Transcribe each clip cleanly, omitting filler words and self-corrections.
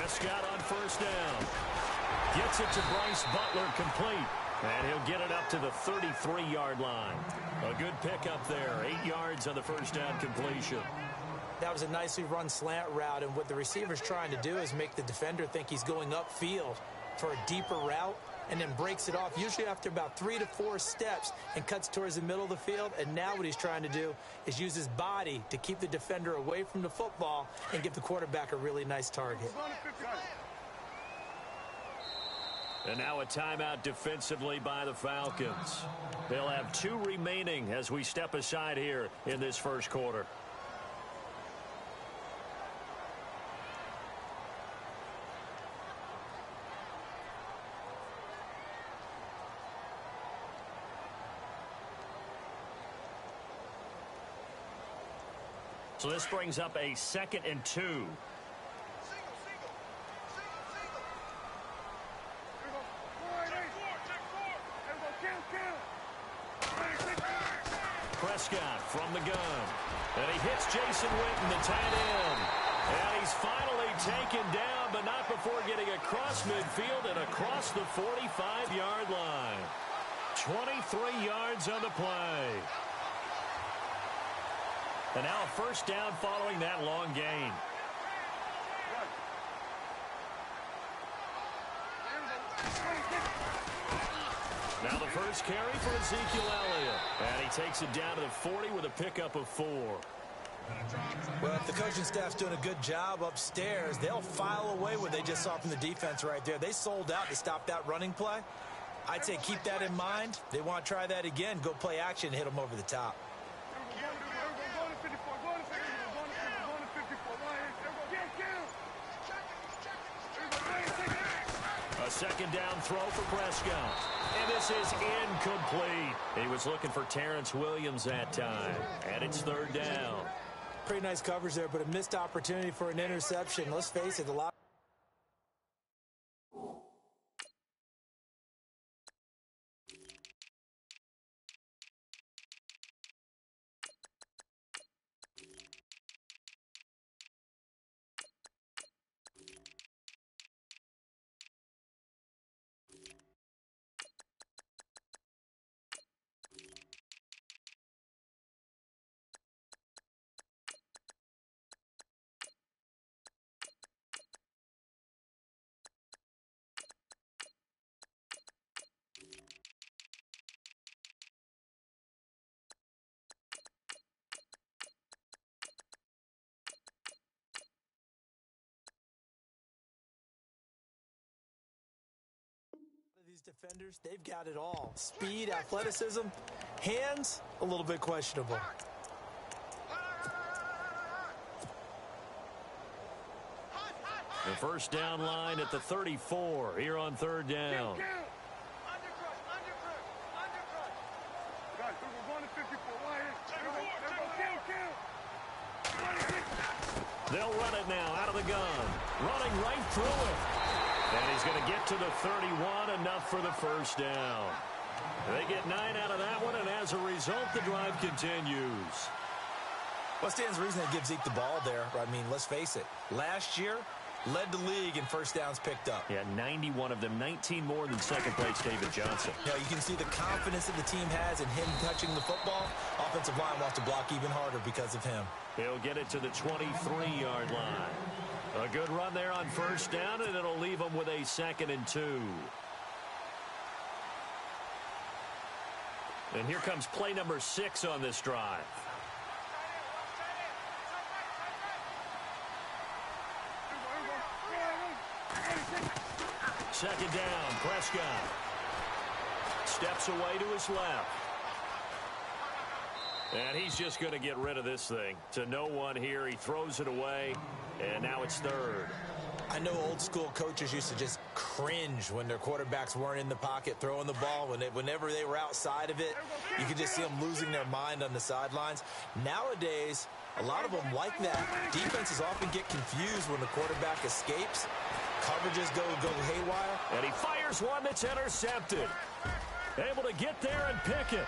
Prescott on first down. Gets it to Bryce Butler, complete. And he'll get it up to the 33-yard line. A good pickup there. 8 yards on the first down completion. That was a nicely run slant route, and what the receiver's trying to do is make the defender think he's going upfield for a deeper route, and then breaks it off, usually after about 3 to 4 steps, and cuts towards the middle of the field. And now what he's trying to do is use his body to keep the defender away from the football and give the quarterback a really nice target. And now a timeout defensively by the Falcons. They'll have 2 remaining as we step aside here in this first quarter. So this brings up a 2nd and 2. Prescott from the gun. And he hits Jason Witten, the tight end. And he's finally taken down, but not before getting across midfield and across the 45-yard line. 23 yards on the play. And now a first down following that long gain. Now the first carry for Ezekiel Elliott. And he takes it down to the 40 with a pickup of 4. Well, if the coaching staff's doing a good job upstairs, they'll file away what they just saw from the defense right there. They sold out to stop that running play. I'd say keep that in mind. They want to try that again. Go play action, hit them over the top. A second down throw for Prescott. And this is incomplete. He was looking for Terrence Williams that time. And it's 3rd down. Pretty nice coverage there, but a missed opportunity for an interception. Let's face it, a lot. Defenders, they've got it all. Speed, athleticism, hands, a little bit questionable. The first down line at the 34 here on 3rd down. They'll run it now out of the gun. Running right through it. And he's going to get to the 31, enough for the first down. They get 9 out of that one, and as a result, the drive continues. What stands to reason they give Zeke the ball there? I mean, let's face it. Last year, led the league in first downs picked up. Yeah, 91 of them, 19 more than second-place David Johnson. You know, you can see the confidence that the team has in him touching the football. Offensive line wants to block even harder because of him. He'll get it to the 23-yard line. A good run there on first down, and it'll leave them with a 2nd and 2. And here comes play number 6 on this drive. Second down, Prescott. Steps away to his left. And he's just going to get rid of this thing. To no one here. He throws it away, and now it's 3rd. I know old school coaches used to just cringe when their quarterbacks weren't in the pocket throwing the ball. Whenever they were outside of it, you could just see them losing their mind on the sidelines. Nowadays, a lot of them like that. Defenses often get confused when the quarterback escapes. Coverages go haywire. And he fires one that's intercepted. Able to get there and pick it.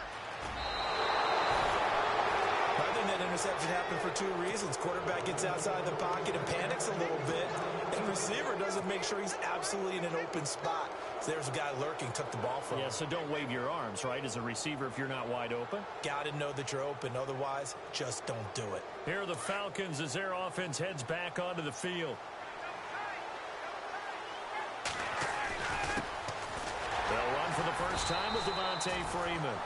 I think that interception happened for two reasons. Quarterback gets outside the pocket and panics a little bit, and receiver doesn't make sure he's absolutely in an open spot. So there's a guy lurking, took the ball from him. Yeah, so don't wave your arms, right, as a receiver if you're not wide open. Got to know that you're open. Otherwise, just don't do it. Here are the Falcons as their offense heads back onto the field. They'll run for the first time with Devontae Freeman.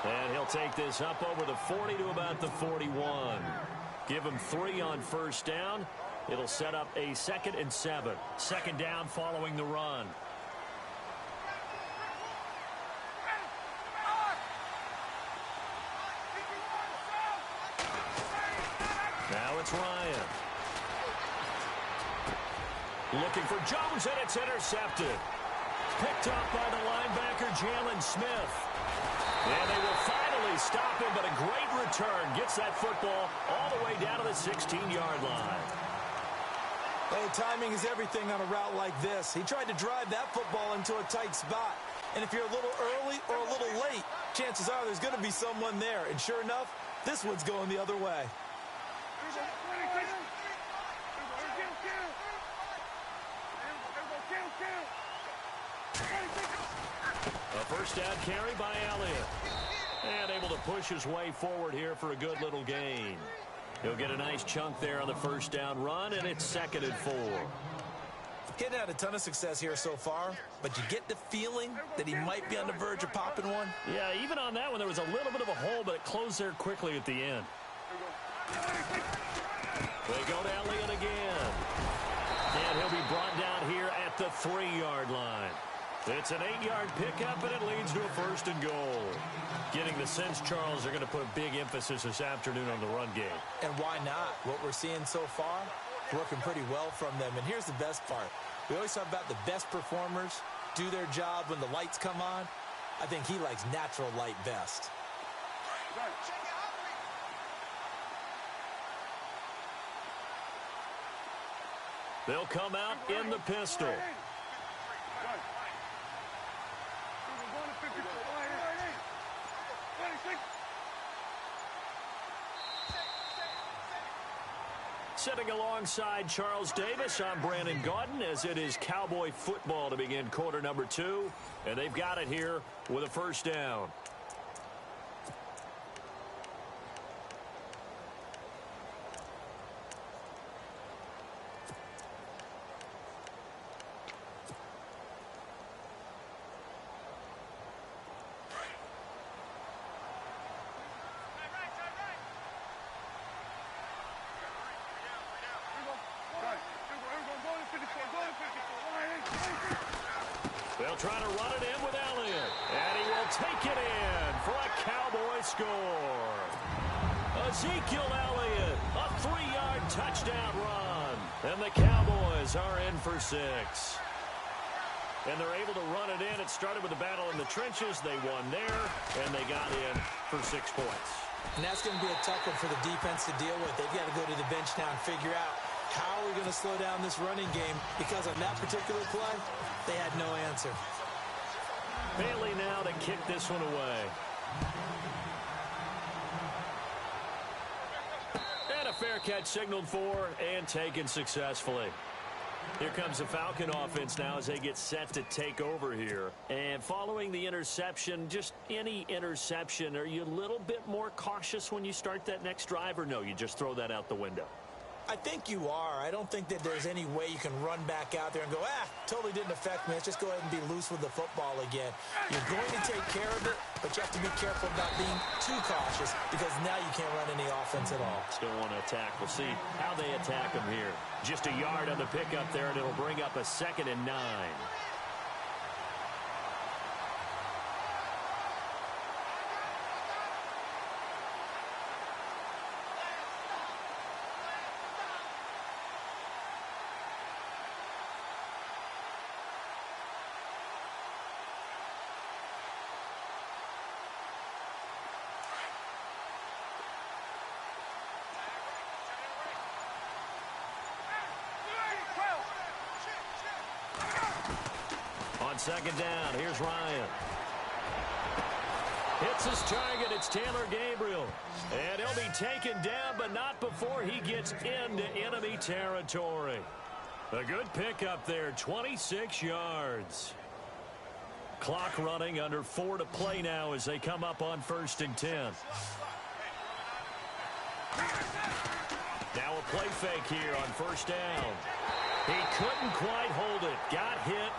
And he'll take this up over the 40 to about the 41. Give him 3 on first down. It'll set up a 2nd and 7. Second down following the run. Now it's Ryan. Looking for Jones, and it's intercepted. Picked up by the linebacker, Jalen Smith. And they will finally stop him, but a great return. Gets that football all the way down to the 16-yard line. Hey, timing is everything on a route like this. He tried to drive that football into a tight spot. And if you're a little early or a little late, chances are there's going to be someone there. And sure enough, this one's going the other way. A first down carry by Elliott. And able to push his way forward here for a good little gain. He'll get a nice chunk there on the first down run, and it's 2nd and 4. Getting had a ton of success here so far, but you get the feeling that he might be on the verge of popping one. Yeah, even on that one, there was a little bit of a hole, but it closed there quickly at the end. They go to Elliott again. And he'll be brought down here at the 3-yard line. It's an 8-yard pickup, and it leads to a 1st and goal. Getting the sense, Charles, they're going to put a big emphasis this afternoon on the run game. And why not? What we're seeing so far, working pretty well from them. And here's the best part. We always talk about the best performers do their job when the lights come on. I think he likes natural light best. They'll come out in the pistol. Sitting alongside Charles Davis, I'm Brandon Gaudin, as it is Cowboy football to begin quarter number 2. And they've got it here with a first down. They'll try to run it in with Elliott. And he will take it in for a Cowboy score. Ezekiel Elliott, a 3-yard touchdown run. And the Cowboys are in for 6. And they're able to run it in. It started with a battle in the trenches. They won there, and they got in for 6 points. And that's going to be a tough one for the defense to deal with. They've got to go to the bench now and figure out how are we going to slow down this running game, because on that particular play, they had no answer. Bailey now to kick this one away. And a fair catch signaled for and taken successfully. Here comes the Falcon offense now as they get set to take over here. And following the interception, just any interception, are you a little bit more cautious when you start that next drive, or no, you just throw that out the window? I think you are. I don't think that there's any way you can run back out there and go, totally didn't affect me. Let's just go ahead and be loose with the football again. You're going to take care of it, but you have to be careful about being too cautious, because now you can't run any offense at all. Still want to attack. We'll see how they attack them here. Just a yard on the pickup there, and it'll bring up a 2nd and 9. On 2nd down, here's Ryan. Hits his target. It's Taylor Gabriel. And he'll be taken down, but not before he gets into enemy territory. A good pickup there, 26 yards. Clock running, under 4 to play now as they come up on 1st and 10. Now a play fake here on 1st down. He couldn't quite hold it. Got hit.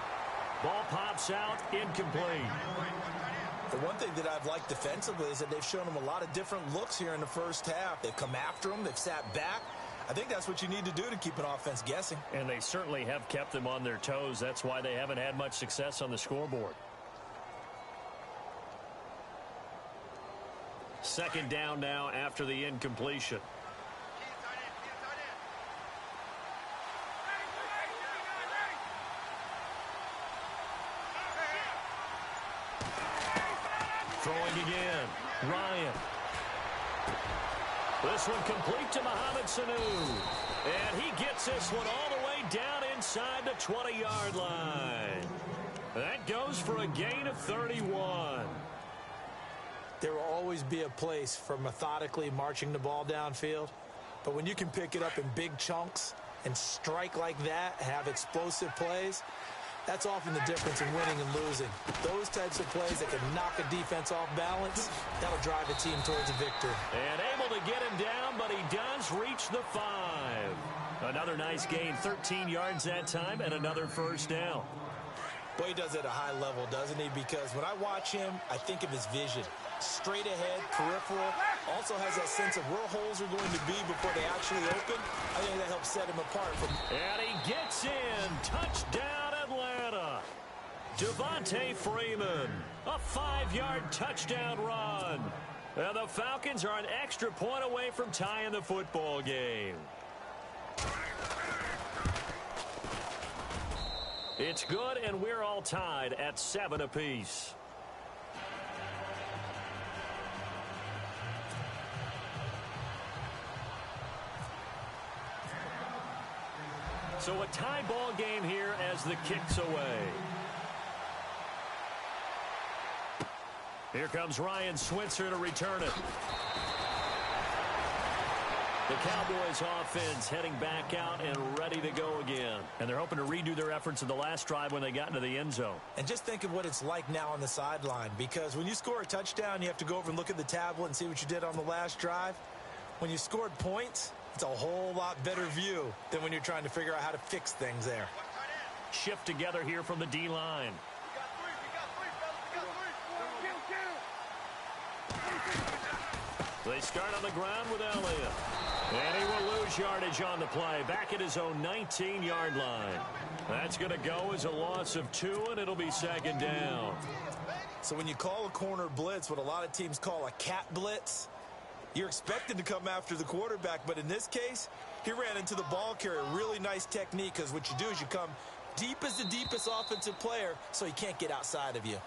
Ball pops out, incomplete. The one thing that I've liked defensively is that they've shown him a lot of different looks here in the first half. They've come after him. They've sat back. I think that's what you need to do to keep an offense guessing. And they certainly have kept them on their toes. That's why they haven't had much success on the scoreboard. 2nd down now after the incompletion. Throwing again. Ryan. This one complete to Mohamed Sanu. And he gets this one all the way down inside the 20-yard line. That goes for a gain of 31. There will always be a place for methodically marching the ball downfield. But when you can pick it up in big chunks and strike like that, have explosive plays, that's often the difference in winning and losing. Those types of plays that can knock a defense off balance, that'll drive a team towards a victory. And able to get him down, but he does reach the 5. Another nice gain, 13 yards that time, and another 1st down. Boy, he does it at a high level, doesn't he? Because when I watch him, I think of his vision. Straight ahead, peripheral, also has that sense of where holes are going to be before they actually open. I think that helps set him apart from... And he gets in. Touchdown, Atlanta. Devontae Freeman. A 5-yard touchdown run. And the Falcons are an extra point away from tying the football game. It's good, and we're all tied at 7 apiece. So a tie ball game here as the kick's away. Here comes Ryan Switzer to return it. The Cowboys offense heading back out and ready to go again. And they're hoping to redo their efforts in the last drive when they got into the end zone. And just think of what it's like now on the sideline, because when you score a touchdown, you have to go over and look at the tablet and see what you did on the last drive. When you scored points, it's a whole lot better view than when you're trying to figure out how to fix things there. Shift together here from the D-line. They start on the ground with Elliott. And he will lose yardage on the play, back at his own 19-yard line. That's going to go as a loss of 2, and it'll be 2nd down. So when you call a corner blitz, what a lot of teams call a cat blitz, you're expected to come after the quarterback. But in this case, he ran into the ball carrier. Really nice technique, because what you do is you come deep as the deepest offensive player so he can't get outside of you.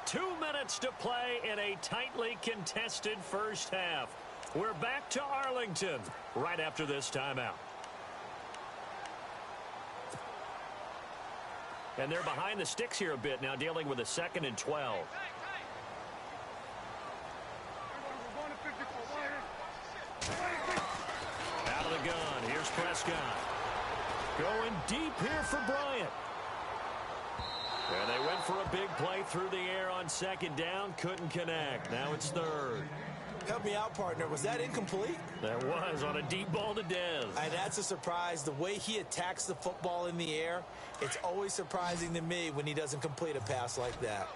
2 minutes to play in a tightly contested first half. We're back to Arlington right after this timeout. And they're behind the sticks here a bit now, dealing with a 2nd and 12. Out of the gun, here's Prescott. Going deep here for Bryant. And they went for a big play through the air on 2nd down. Couldn't connect. Now it's 3rd. Help me out, partner. Was that incomplete? That was on a deep ball to Dez. And that's a surprise. The way he attacks the football in the air, it's always surprising to me when he doesn't complete a pass like that.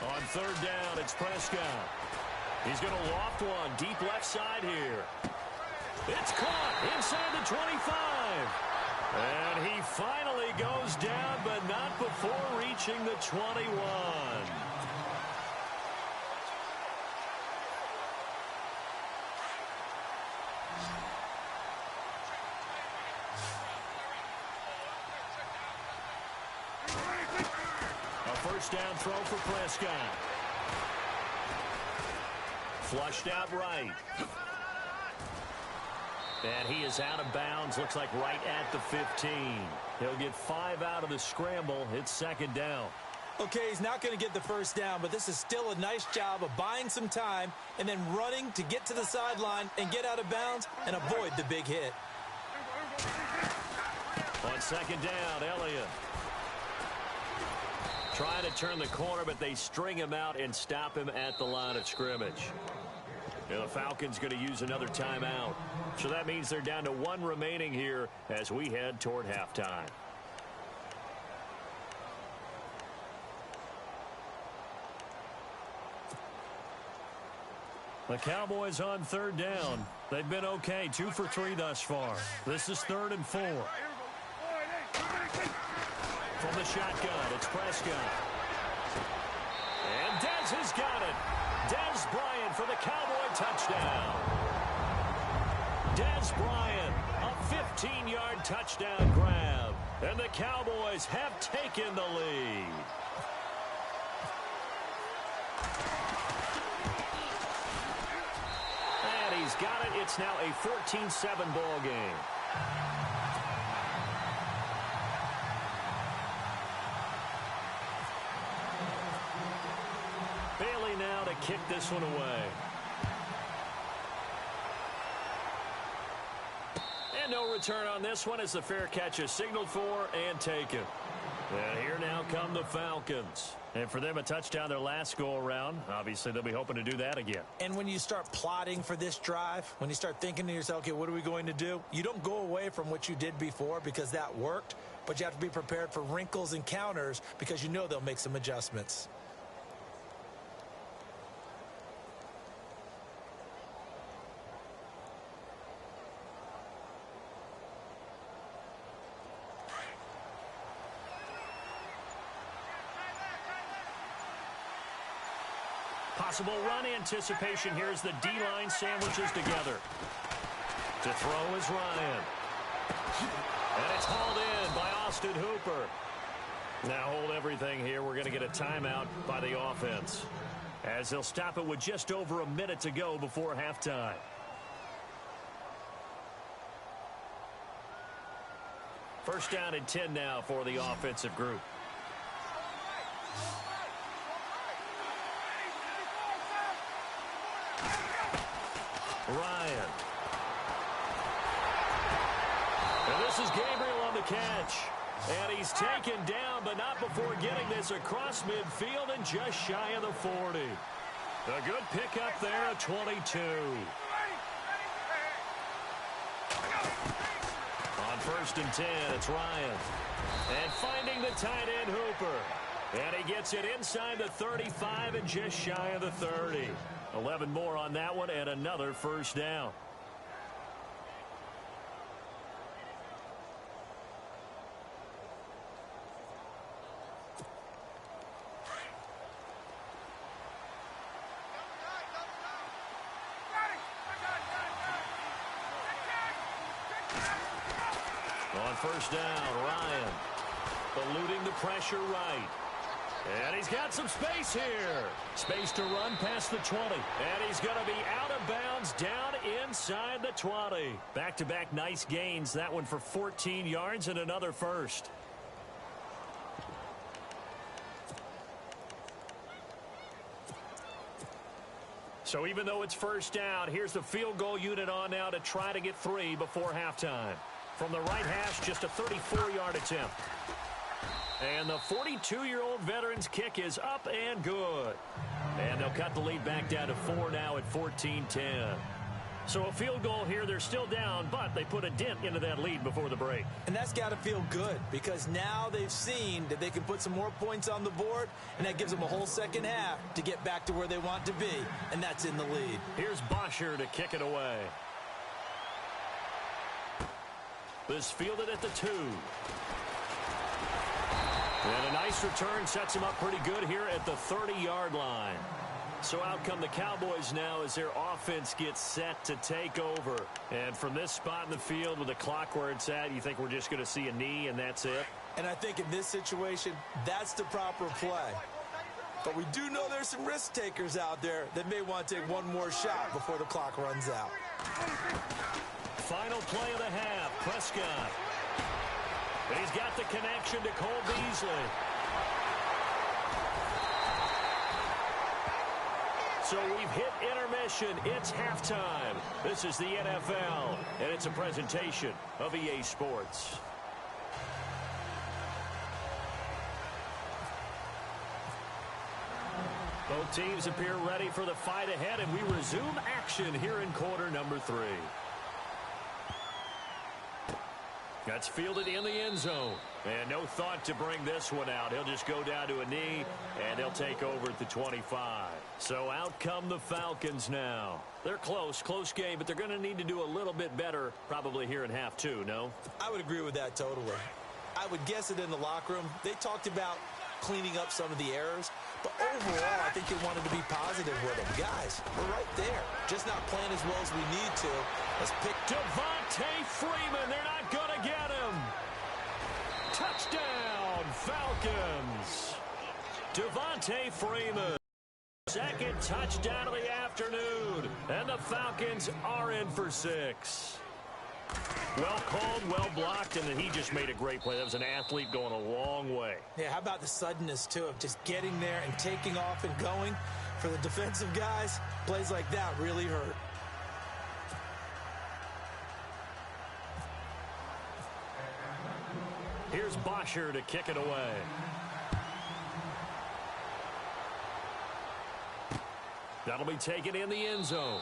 On 3rd down, it's Prescott. He's going to loft one deep left side here. It's caught inside the 25. And he finally goes down, but not before reaching the 21. A 1st down throw for Prescott. Flushed out right. And he is out of bounds, looks like right at the 15. He'll get 5 out of the scramble. It's second down. Okay, he's not going to get the first down, but this is still a nice job of buying some time and then running to get to the sideline and get out of bounds and avoid the big hit. On second down, Elliott. Trying to turn the corner, but they string him out and stop him at the line of scrimmage. And the Falcons going to use another timeout. So that means they're down to 1 remaining here as we head toward halftime. The Cowboys on third down. They've been okay, 2 for 3 thus far. This is 3rd and 4. From the shotgun, it's Prescott. And Dez has got it. Dez Bryant for the Cowboy touchdown. Dez Bryant, a 15-yard touchdown grab. And the Cowboys have taken the lead. And he's got it. It's now a 14-7 ball game. Bailey now to kick this one away. And no return on this one as the fair catch is signaled for and taken. And here now come the Falcons. And for them, a touchdown their last go-around. Obviously, they'll be hoping to do that again. And when you start plotting for this drive, when you start thinking to yourself, okay, what are we going to do? You don't go away from what you did before because that worked, but you have to be prepared for wrinkles and counters because you know they'll make some adjustments. Possible run anticipation here as the D-line sandwiches together. To throw is Ryan. And it's hauled in by Austin Hooper. Now hold everything here. We're going to get a timeout by the offense, as they'll stop it with just over a minute to go before halftime. First down and 10 now for the offensive group. Ryan. And this is Gabriel on the catch. And he's taken down, but not before getting this across midfield and just shy of the 40. A good pickup there at 22. On first and 10, it's Ryan. And finding the tight end, Hooper. And he gets it inside the 35 and just shy of the 30. 11 more on that one and another first down. On first down, Ryan eluding the pressure right. And he's got some space here. Space to run past the 20. And he's going to be out of bounds down inside the 20. Back-to-back nice gains. That one for 14 yards and another first. So even though it's first down, here's the field goal unit on now to try to get 3 before halftime. From the right hash, just a 34-yard attempt. And the 42-year-old veteran's kick is up and good. And they'll cut the lead back down to 4 now at 14-10. So a field goal here, they're still down, but they put a dent into that lead before the break. And that's got to feel good because now they've seen that they can put some more points on the board, and that gives them a whole second half to get back to where they want to be, and that's in the lead. Here's Bosher to kick it away. This fielded at the 2. And a nice return sets him up pretty good here at the 30-yard line. So out come the Cowboys now as their offense gets set to take over. And from this spot in the field with the clock where it's at, you think we're just going to see a knee and that's it? And I think in this situation, that's the proper play. But we do know there's some risk takers out there that may want to take one more shot before the clock runs out. Final play of the half. Prescott. He's got the connection to Cole Beasley. So we've hit intermission. It's halftime. This is the NFL, and it's a presentation of EA Sports. Both teams appear ready for the fight ahead, and we resume action here in quarter number 3. That's fielded in the end zone. And no thought to bring this one out. He'll just go down to a knee, and he'll take over at the 25. So out come the Falcons now. They're close game, but they're going to need to do a little bit better probably here in half 2, no? I would agree with that totally. I would guess it in the locker room. They talked about cleaning up some of the errors, but overall, I think they wanted to be positive with them. Guys, we're right there. Just not playing as well as we need to. Let's pick Devontae Freeman. They're not going to get him. Touchdown, Falcons. Devontae Freeman. Second touchdown of the afternoon. And the Falcons are in for 6. Well called, well blocked, and then he just made a great play. That was an athlete going a long way. Yeah, how about the suddenness, too, of just getting there and taking off and going? For the defensive guys, plays like that really hurt. Here's Bosher to kick it away. That'll be taken in the end zone.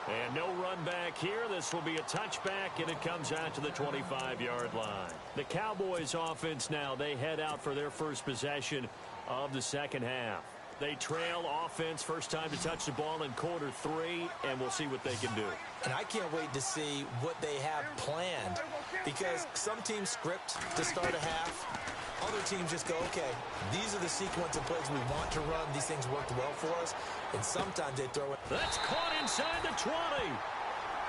And no run back here. This will be a touchback, and it comes out to the 25-yard line. The Cowboys offense now, they head out for their first possession of the second half. They trail offense, first time to touch the ball in quarter 3, and we'll see what they can do. And I can't wait to see what they have planned, because some teams script to start a half. Other teams just go, okay, these are the sequence of plays we want to run. These things worked well for us. And sometimes they throw it. That's caught inside the 20.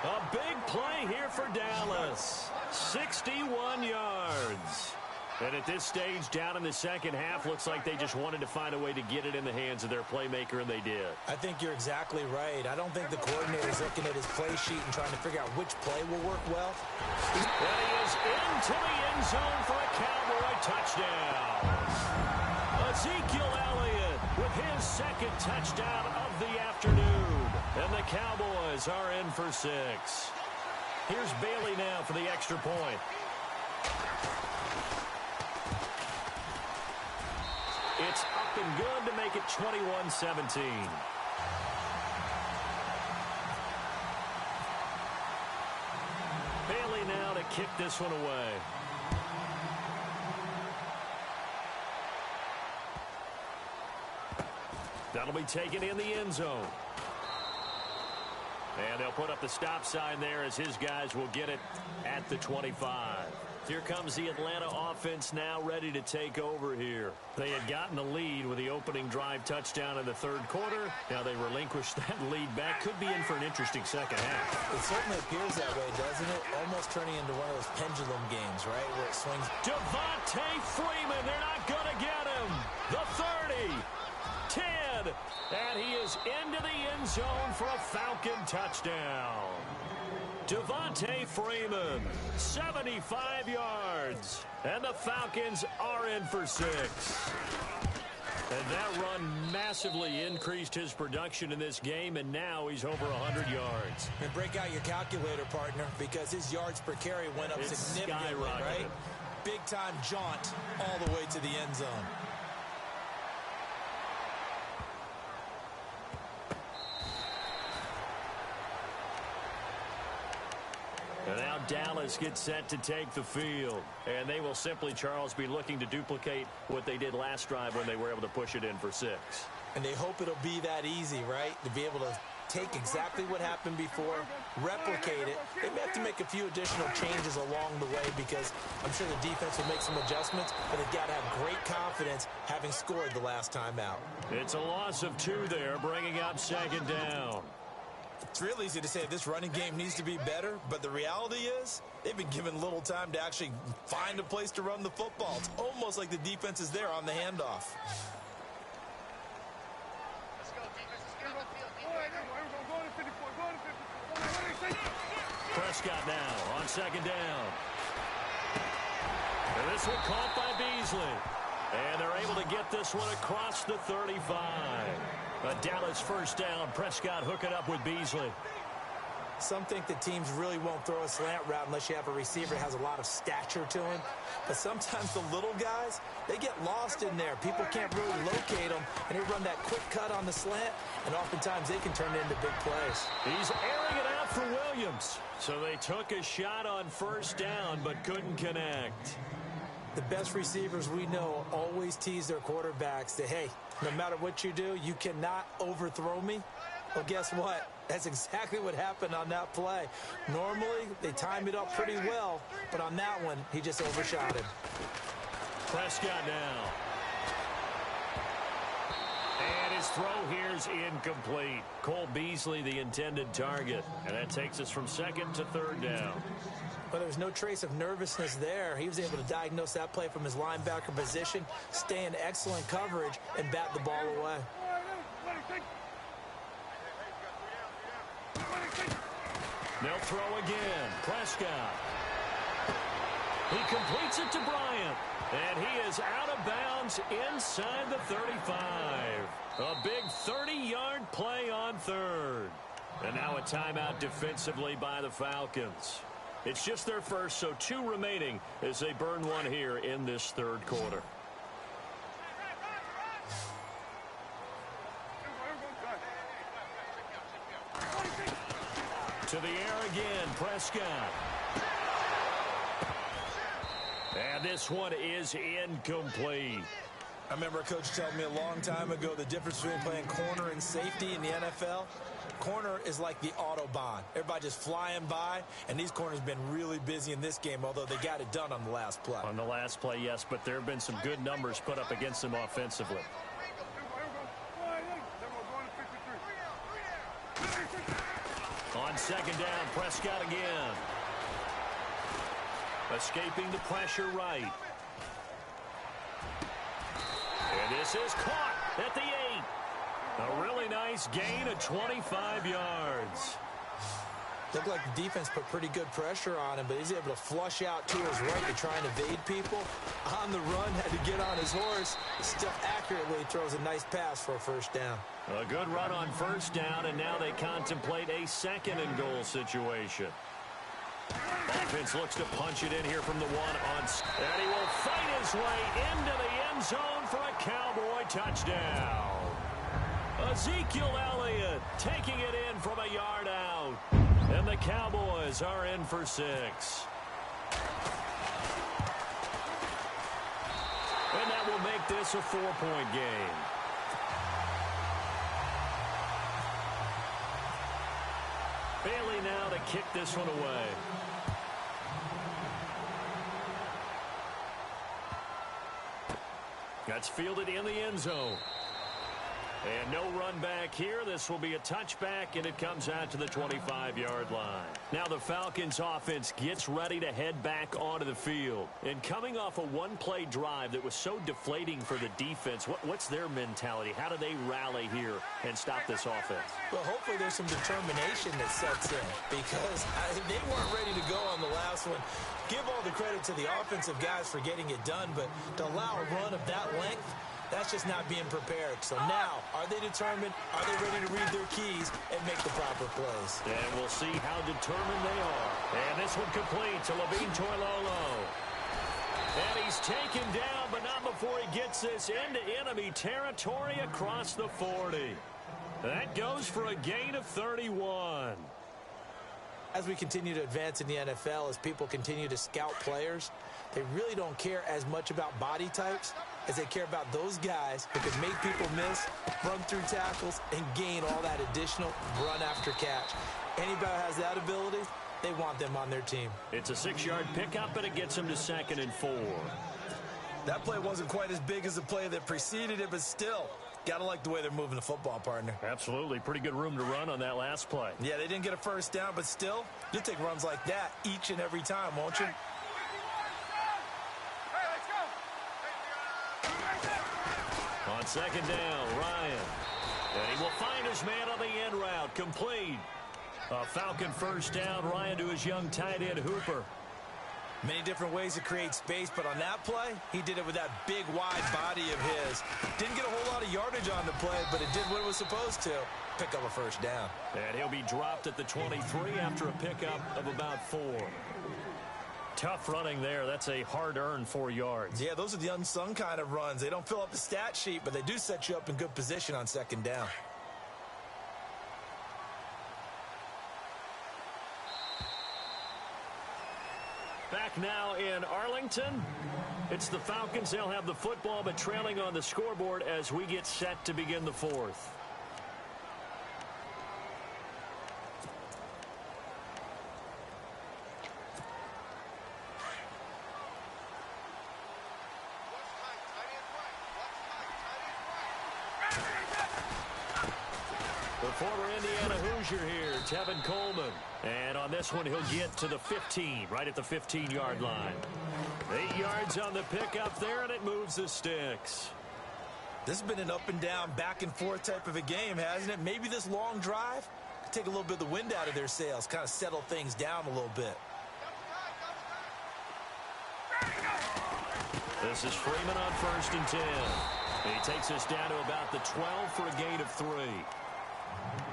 A big play here for Dallas. 61 yards. And at this stage, down in the second half, looks like they just wanted to find a way to get it in the hands of their playmaker, and they did. I think you're exactly right. I don't think the coordinator's looking at his play sheet and trying to figure out which play will work well. And he is into the end zone for a Cowboy touchdown. Ezekiel Elliott with his second touchdown of the afternoon. And the Cowboys are in for 6. Here's Bailey now for the extra point. It's up and good to make it 21-17. Bailey now to kick this one away. That'll be taken in the end zone. And they'll put up the stop sign there as his guys will get it at the 25. Here comes the Atlanta offense now ready to take over here. They had gotten the lead with the opening drive touchdown in the third quarter. Now they relinquished that lead back. Could be in for an interesting second half. It certainly appears that way, doesn't it? Almost turning into one of those pendulum games, right, where it swings. Devontae Freeman, they're not going to get him. The 30, 10, and he is into the end zone for a Falcon touchdown. Devontae Freeman, 75 yards, and the Falcons are in for 6. And that run massively increased his production in this game, and now he's over 100 yards. And break out your calculator, partner, because his yards per carry went up significantly, right? Big-time jaunt all the way to the end zone. And now Dallas gets set to take the field. And they will simply, Charles, be looking to duplicate what they did last drive when they were able to push it in for 6. And they hope it'll be that easy, right? To be able to take exactly what happened before, replicate it. They may have to make a few additional changes along the way because I'm sure the defense will make some adjustments, but they've got to have great confidence having scored the last time out. It's a loss of 2 there, bringing up second down. It's real easy to say this running game needs to be better, but the reality is they've been given little time to actually find a place to run the football. It's almost like the defense is there on the handoff. Let's go, defense. Let's get on the field. Go to 54. Go to 54. Prescott now on second down. And this one caught by Beasley. And they're able to get this one across the 35. A Dallas first down. Prescott hooking up with Beasley. Some think that teams really won't throw a slant route unless you have a receiver that has a lot of stature to him. But sometimes the little guys, they get lost in there. People can't really locate them, and they run that quick cut on the slant, and oftentimes they can turn it into big plays. He's airing it out for Williams. So they took a shot on first down but couldn't connect. The best receivers we know always tease their quarterbacks that, hey, no matter what you do, you cannot overthrow me. Well, guess what? That's exactly what happened on that play. Normally, they time it up pretty well, but on that one, he just overshot him. Prescott now. And his throw here's incomplete. Cole Beasley, the intended target. And that takes us from second to third down. But there was no trace of nervousness there. He was able to diagnose that play from his linebacker position, stay in excellent coverage, and bat the ball away. They'll throw again. Prescott. He completes it to Bryant. And he is out of bounds inside the 35. A big 30-yard play on third. And now a timeout defensively by the Falcons. It's just their first, so 2 remaining as they burn one here in this third quarter. To the air again, Prescott. And this one is incomplete. I remember a coach telling me a long time ago the difference between playing corner and safety in the NFL. Corner is like the Autobahn. Everybody just flying by, and these corners have been really busy in this game, although they got it done on the last play. On the last play, yes, but there have been some good numbers put up against them offensively. On second down, Prescott again. Escaping the pressure right. And this is caught at the 8. A really nice gain of 25 yards. Looked like the defense put pretty good pressure on him, but he's able to flush out to his right to try and evade people. On the run, had to get on his horse. Still accurately throws a nice pass for a first down. A good run on first down, and now they contemplate a second and goal situation. Offense looks to punch it in here from the 1 on. And he will fight his way into the end zone for a Cowboy touchdown. Ezekiel Elliott taking it in from a yard out. And the Cowboys are in for 6. And that will make this a 4-point game. Bailey now to kick this one away. That's fielded in the end zone. And no run back here. This will be a touchback, and it comes out to the 25-yard line. Now the Falcons offense gets ready to head back onto the field. And coming off a one-play drive that was so deflating for the defense, what's their mentality? How do they rally here and stop this offense? Well, hopefully there's some determination that sets in, because they weren't ready to go on the last one. Give all the credit to the offensive guys for getting it done, but to allow a run of that length, that's just not being prepared. So now, are they determined? Are they ready to read their keys and make the proper plays? And we'll see how determined they are. And this one complete to Levine Toilolo. And he's taken down, but not before he gets this into enemy territory across the 40. That goes for a gain of 31. As we continue to advance in the NFL, as people continue to scout players, they really don't care as much about body types as they care about those guys who can make people miss, run through tackles, and gain all that additional run after catch. Anybody who has that ability, they want them on their team. It's a 6-yard pickup, and it gets them to 2nd and 4. That play wasn't quite as big as the play that preceded it, but still, gotta like the way they're moving the football, partner. Absolutely. Pretty good room to run on that last play. Yeah, they didn't get a first down, but still, you'll take runs like that each and every time, won't you? On second down, Ryan. And he will find his man on the end route. Complete. A Falcon first down. Ryan to his young tight end, Hooper. Many different ways to create space, but on that play, he did it with that big, wide body of his. Didn't get a whole lot of yardage on the play, but it did what it was supposed to. Pick up a first down. And he'll be dropped at the 23 after a pickup of about 4. Tough running there. That's a hard-earned 4 yards. Yeah, those are the unsung kind of runs. They don't fill up the stat sheet, but they do set you up in good position on second down. Back now in Arlington. It's the Falcons. They'll have the football, but trailing on the scoreboard as we get set to begin the fourth. The former Indiana Hoosier here, Tevin Coleman. And on this one, he'll get to the 15, right at the 15-yard line. 8 yards on the pickup there, and it moves the sticks. This has been an up-and-down, back-and-forth type of a game, hasn't it? Maybe this long drive could take a little bit of the wind out of their sails, kind of settle things down a little bit. This is Freeman on 1st and 10. He takes us down to about the 12 for a gain of 3.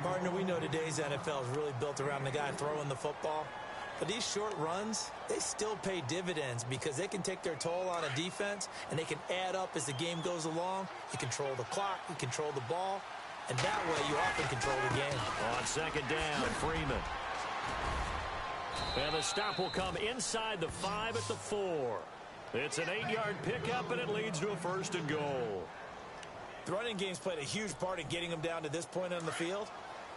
Partner, we know today's NFL is really built around the guy throwing the football. But these short runs, they still pay dividends because they can take their toll on a defense, and they can add up as the game goes along. You control the clock, you control the ball, and that way you often control the game. On second down, Freeman. And the stop will come inside the 5 at the 4. It's an 8-yard pickup, and it leads to a 1st and goal. The running game's played a huge part in getting them down to this point on the field.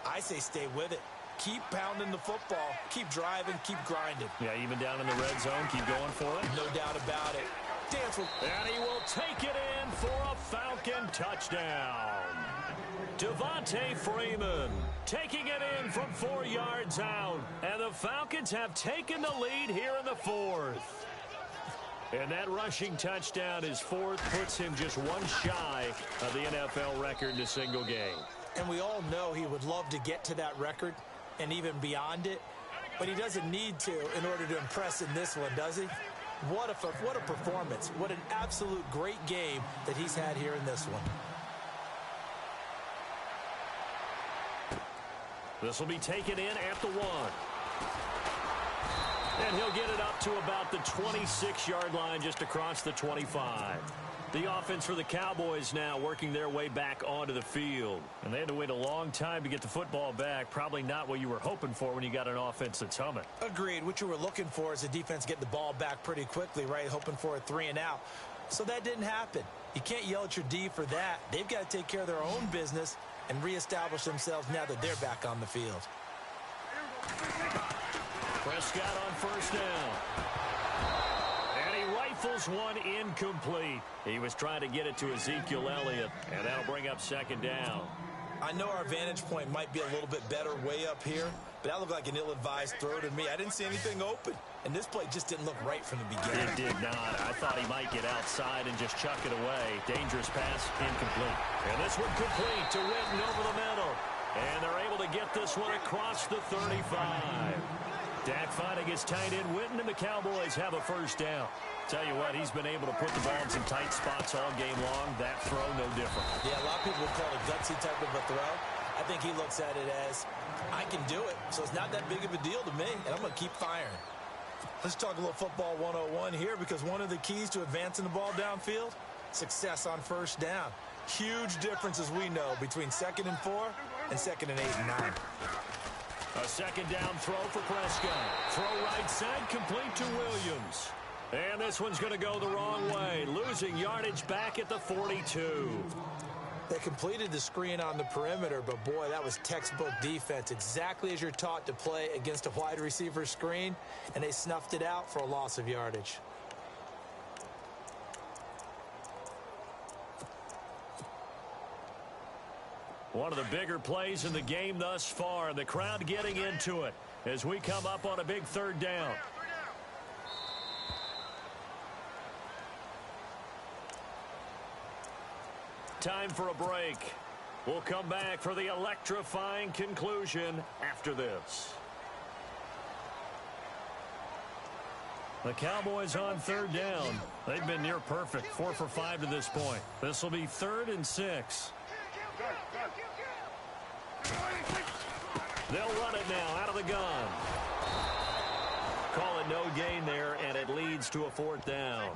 I say stay with it. Keep pounding the football. Keep driving. Keep grinding. Yeah, even down in the red zone, keep going for it. No doubt about it. Dance with... And he will take it in for a Falcon touchdown. Devontae Freeman taking it in from 4 yards out. And the Falcons have taken the lead here in the 4th. And that rushing touchdown, his 4th, puts him just one shy of the NFL record in a single game. And we all know he would love to get to that record and even beyond it. But he doesn't need to in order to impress in this one, does he? What a performance. What an absolute great game that he's had here in this one. This will be taken in at the 1. And he'll get it up to about the 26-yard line, just across the 25. The offense for the Cowboys now working their way back onto the field. And they had to wait a long time to get the football back. Probably not what you were hoping for when you got an offense that's humming. Agreed. What you were looking for is the defense getting the ball back pretty quickly, right? Hoping for a 3 and out. So that didn't happen. You can't yell at your D for that. They've got to take care of their own business and reestablish themselves now that they're back on the field. Prescott on 1st down. And he rifles one incomplete. He was trying to get it to Ezekiel Elliott, and that'll bring up 2nd down. I know our vantage point might be a little bit better way up here, but that looked like an ill-advised throw to me. I didn't see anything open, and this play just didn't look right from the beginning. It did not. I thought he might get outside and just chuck it away. Dangerous pass, incomplete. And this one complete to Witten over the middle. And they're able to get this one across the 35. Dak finding his tight end Witten, and the Cowboys have a 1st down. Tell you what, he's been able to put the ball in some tight spots all game long. That throw, no different. Yeah, a lot of people would call it a gutsy type of a throw. I think he looks at it as, I can do it, so it's not that big of a deal to me, and I'm going to keep firing. Let's talk a little football 101 here, because one of the keys to advancing the ball downfield, success on 1st down. Huge difference, as we know, between 2nd and 4 and 2nd and 8 and 9. A 2nd down throw for Prescott. Throw right side, complete to Williams. And this one's going to go the wrong way, losing yardage back at the 42. They completed the screen on the perimeter, but boy, that was textbook defense, exactly as you're taught to play against a wide receiver screen, and they snuffed it out for a loss of yardage. One of the bigger plays in the game thus far, and the crowd getting into it as we come up on a big 3rd down. Time for a break. We'll come back for the electrifying conclusion after this. The Cowboys on third down. They've been near perfect, 4 for 5 to this point. This will be 3rd and 6. They'll run it now out of the gun. Call it no gain there, and it leads to a 4th down.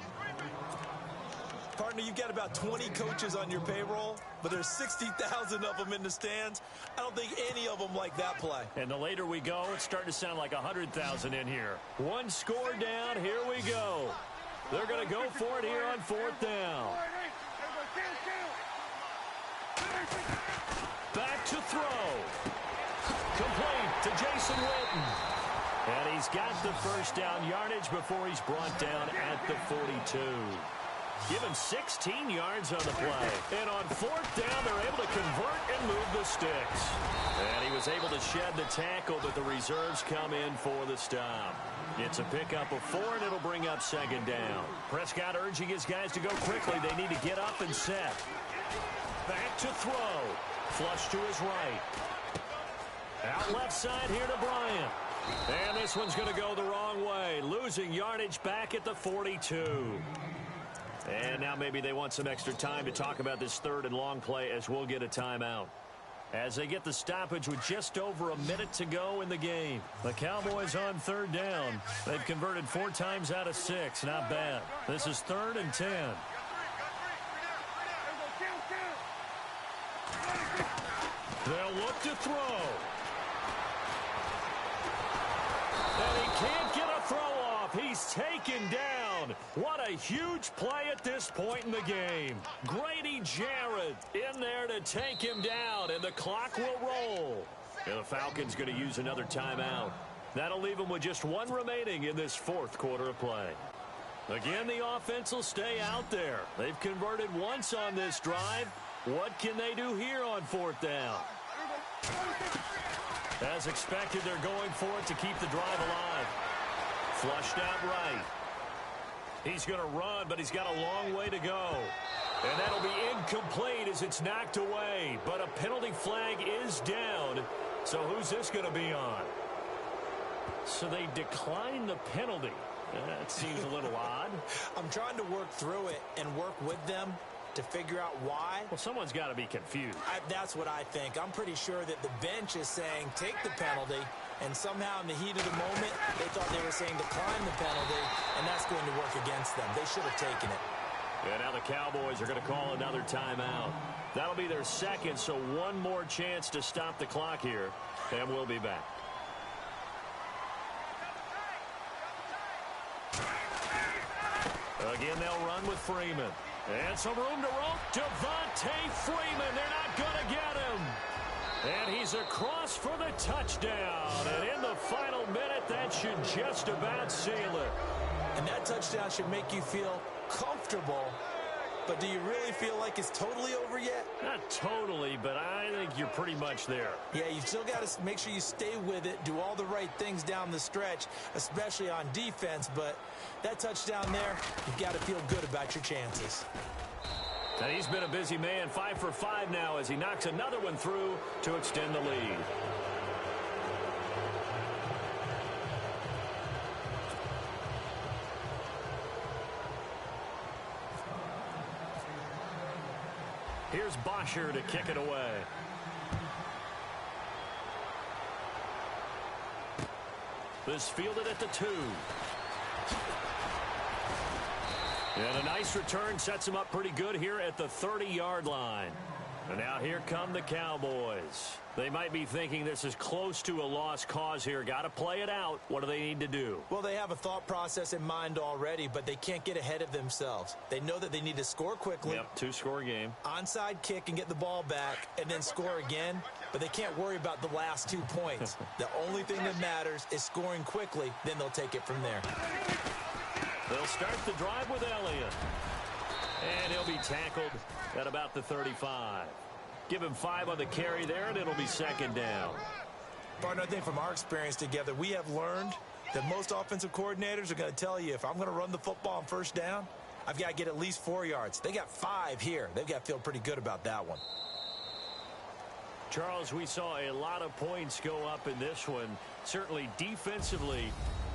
Partner, you've got about 20 coaches on your payroll, but there's 60,000 of them in the stands. I don't think any of them like that play. And the later we go, it's starting to sound like 100,000 in here. 1 score down, here we go. They're going to go for it here on 4th down. Back to throw. Complete to Jason Witten. And he's got the first down yardage before he's brought down at the 42. Give him 16 yards on the play. And on 4th down, they're able to convert and move the sticks. And he was able to shed the tackle, but the reserves come in for the stop. It's a pickup of 4, and it'll bring up 2nd down. Prescott urging his guys to go quickly. They need to get up and set. Back to throw. Flush to his right. Out left side here to Bryant. And this one's going to go the wrong way. Losing yardage back at the 42. And now maybe they want some extra time to talk about this 3rd and long play as we'll get a timeout. As they get the stoppage with just over a minute to go in the game. The Cowboys on 3rd down. They've converted 4 times out of 6. Not bad. This is 3rd and 10. They'll look to throw. And he can't get a throw off. He's taken down. What a huge play at this point in the game. Grady Jarrett in there to take him down, and the clock will roll. And the Falcons going to use another timeout. That'll leave them with just 1 remaining in this 4th quarter of play. Again, the offense will stay out there. They've converted once on this drive. What can they do here on 4th down? As expected, they're going for it to keep the drive alive. Flushed out right. He's going to run, but he's got a long way to go. And that'll be incomplete as it's knocked away. But a penalty flag is down. So who's this going to be on? So they decline the penalty. That seems a little odd. I'm trying to work through it and work with them to figure out why. Well, someone's got to be confused. That's what I think. I'm pretty sure that the bench is saying take the penalty, and somehow in the heat of the moment, they thought they were saying decline the penalty, and that's going to work against them. They should have taken it. And now the Cowboys are going to call another timeout. That'll be their 2nd, so 1 more chance to stop the clock here, and we'll be back. Again, they'll run with Freeman. And some room to roam. Devontae Freeman. They're not going to get him. And he's across for the touchdown. And in the final minute, that should just about seal it. And that touchdown should make you feel comfortable. But do you really feel like it's totally over yet? Not totally, but I think you're pretty much there. Yeah, you've still got to make sure you stay with it, do all the right things down the stretch, especially on defense. But that touchdown there, you've got to feel good about your chances. And he's been a busy man, 5 for 5 now as he knocks another one through to extend the lead. Here's Bosher to kick it away. This fielded at the 2. And a nice return sets him up pretty good here at the 30-yard line. And now here come the Cowboys. They might be thinking this is close to a lost cause here. Got to play it out. What do they need to do? Well, they have a thought process in mind already, but they can't get ahead of themselves. They know that they need to score quickly. Yep, 2-score game. Onside kick and get the ball back and then score again, but they can't worry about the last 2 points. The only thing that matters is scoring quickly, then they'll take it from there. They'll start the drive with Elliott. And he'll be tackled at about the 35. Give him 5 on the carry there, and it'll be 2nd down. Partner, I think from our experience together, we have learned that most offensive coordinators are going to tell you, if I'm going to run the football on 1st down, I've got to get at least 4 yards. They got 5 here. They've got to feel pretty good about that one. Charles, we saw a lot of points go up in this one. Certainly defensively,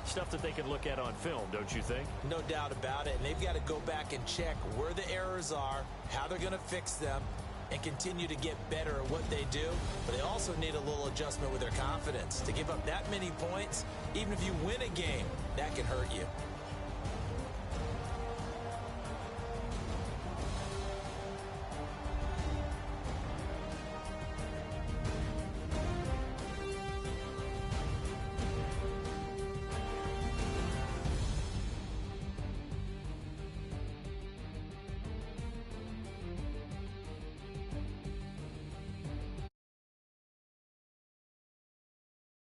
stuff that they can look at on film, don't you think? No doubt about it. And they've got to go back and check where the errors are, how they're going to fix them, and continue to get better at what they do. But they also need a little adjustment with their confidence. To give up that many points, even if you win a game, that can hurt you.